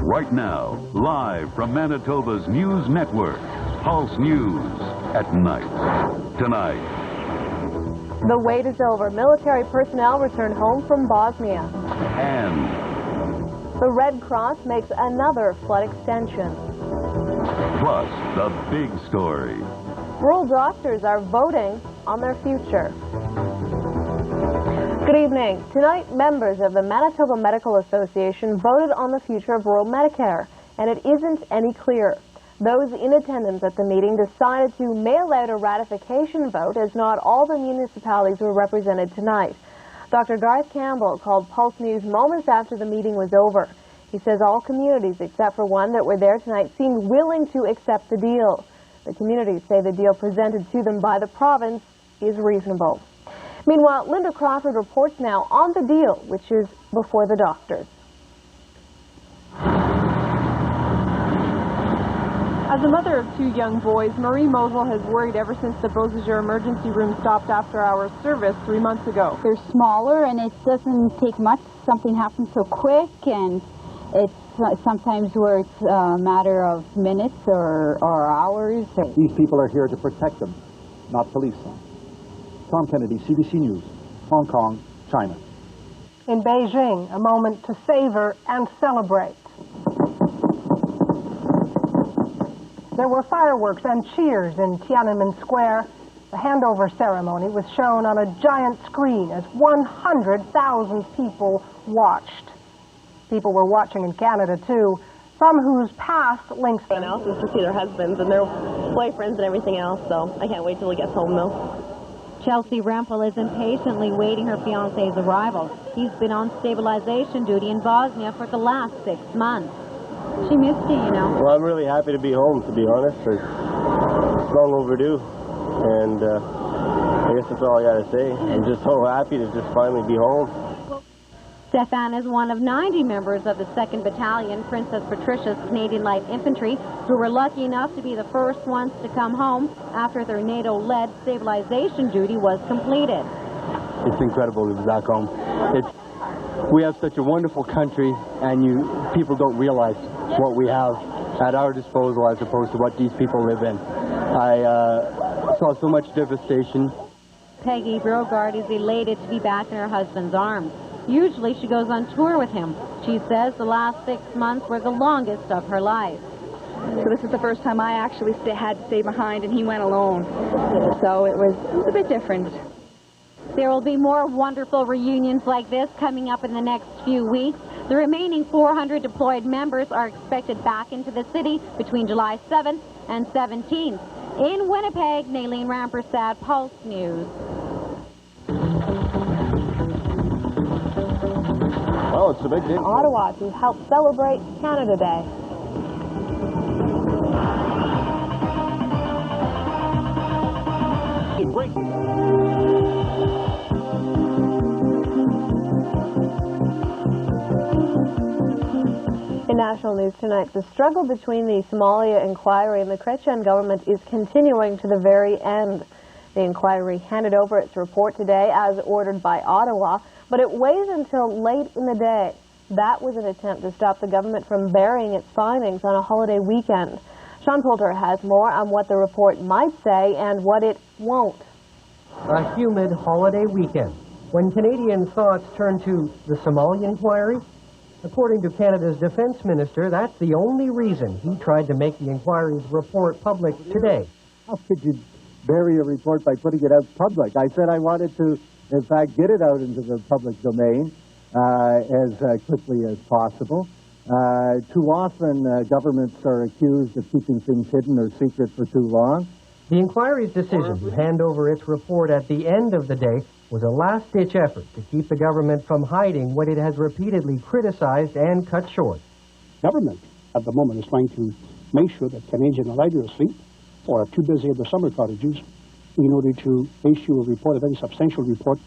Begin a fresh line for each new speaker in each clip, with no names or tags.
Right now, live from Manitoba's News Network, Pulse News at night. Tonight.
The wait is over. Military personnel return home from Bosnia.
And
the Red Cross makes another flood extension.
plus the big story.
Rural doctors are voting on their future. Good evening. Tonight, members of the Manitoba Medical Association voted on the future of rural Medicare, and it isn't any clearer. Those in attendance at the meeting decided to mail out a ratification vote, as not all the municipalities were represented tonight. Dr. Garth Campbell called Pulse News moments after the meeting was over. He says all communities, except for one that were there tonight, seemed willing to accept the deal. The communities say the deal presented to them by the province is reasonable. Meanwhile, Linda Crawford reports now on the deal, which is before the doctors.
As a mother of two young boys, Marie Mosel has worried ever since the Beausejour emergency room stopped after-hours service 3 months ago.
They're smaller and it doesn't take much. Something happens so quick, and it's sometimes where it's a matter of minutes or hours.
These people are here to protect them, not police them. Tom Kennedy, CBC News, Hong Kong, China.
In Beijing, a moment to savor and celebrate. There were fireworks and cheers in Tiananmen Square. The handover ceremony was shown on a giant screen as 100,000 people watched. People were watching in Canada, too, some whose past links them.
Everyone else is to see their husbands and their boyfriends and everything else, so I can't wait till he gets home, though.
Chelsea Rempel is impatiently waiting her fiancé's arrival. He's been on stabilization duty in Bosnia for the last 6 months. She missed you, you know.
Well, I'm really happy to be home, to be honest. It's long overdue, and I guess that's all I got to say. I'm just so happy to just finally be home.
Stefan is one of 90 members of the 2nd Battalion, Princess Patricia's Canadian Light Infantry, who were lucky enough to be the first ones to come home after their NATO-led stabilization duty was completed.
It's incredible to be back home. We have such a wonderful country, and people don't realize what we have at our disposal as opposed to what these people live in. I saw so much devastation.
Peggy Brogard is elated to be back in her husband's arms. Usually she goes on tour with him. She says the last 6 months were the longest of her life.
So this is the first time I actually had to stay behind, and he went alone. So it was a bit different.
There will be more wonderful reunions like this coming up in the next few weeks. The remaining 400 deployed members are expected back into the city between July 7th and 17th. In Winnipeg, Naleen Rampersad, Pulse News.
Oh, it's a big day.
Ottawa to help celebrate Canada Day. In national news tonight, the struggle between the Somalia inquiry and the Chrétien government is continuing to the very end. The inquiry handed over its report today as ordered by Ottawa, but it waits until late in the day. That was an attempt to stop the government from burying its findings on a holiday weekend. Sean Poulter has more on what the report might say and what it won't.
A humid holiday weekend, when Canadian thoughts turn to the Somalia inquiry. According to Canada's defense minister, that's the only reason he tried to make the inquiry's report public today.
How could you bury a report by putting it out public? I said I wanted to, in fact, get it out into the public domain as quickly as possible. Too often, governments are accused of keeping things hidden or secret for too long.
The inquiry's decision to hand over its report at the end of the day was a last-ditch effort to keep the government from hiding what it has repeatedly criticized and cut short.
Government at the moment is trying to make sure that Canadians are either asleep or are too busy at the summer cottages in order to issue a report, a very substantial report,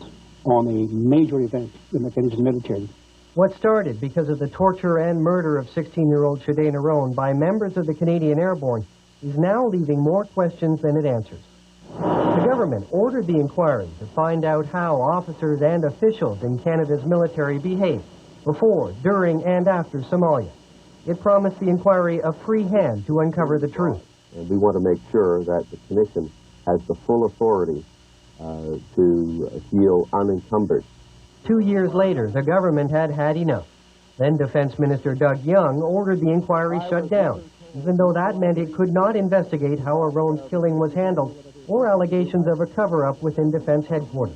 on a major event in the Canadian military.
What started because of the torture and murder of 16-year-old Shade Narone by members of the Canadian Airborne is now leaving more questions than it answers. The government ordered the inquiry to find out how officers and officials in Canada's military behaved before, during, and after Somalia. It promised the inquiry a free hand to uncover the truth.
And we want to make sure that the Commission has the full authority to deal unencumbered.
2 years later, the government had had enough. Then Defense Minister Doug Young ordered the inquiry shut down, even though that meant it could not investigate how Aron's killing was handled or allegations of a cover-up within Defense headquarters.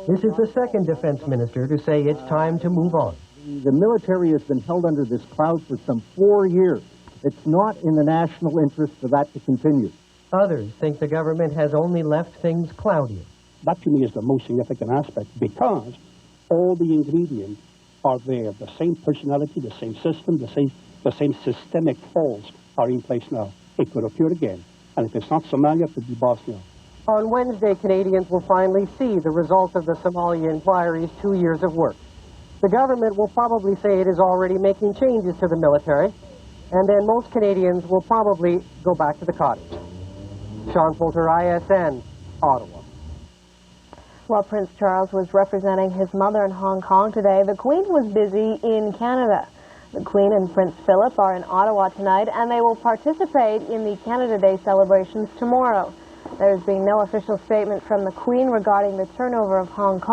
This is the second Defense Minister to say it's time to move on.
The military has been held under this cloud for some 4 years. It's not in the national interest for that to continue.
Others think the government has only left things cloudier.
That to me is the most significant aspect, because all the ingredients are there. The same personality, the same system, the same systemic faults are in place now. It could appear again. And if it's not Somalia, it could be Bosnia.
On Wednesday, Canadians will finally see the result of the Somalia inquiry's 2 years of work. The government will probably say it is already making changes to the military, and then most Canadians will probably go back to the cottage. Sean Poulter, ISN, Ottawa.
While Prince Charles was representing his mother in Hong Kong today, the Queen was busy in Canada. The Queen and Prince Philip are in Ottawa tonight, and they will participate in the Canada Day celebrations tomorrow. There's been no official statement from the Queen regarding the turnover of Hong Kong.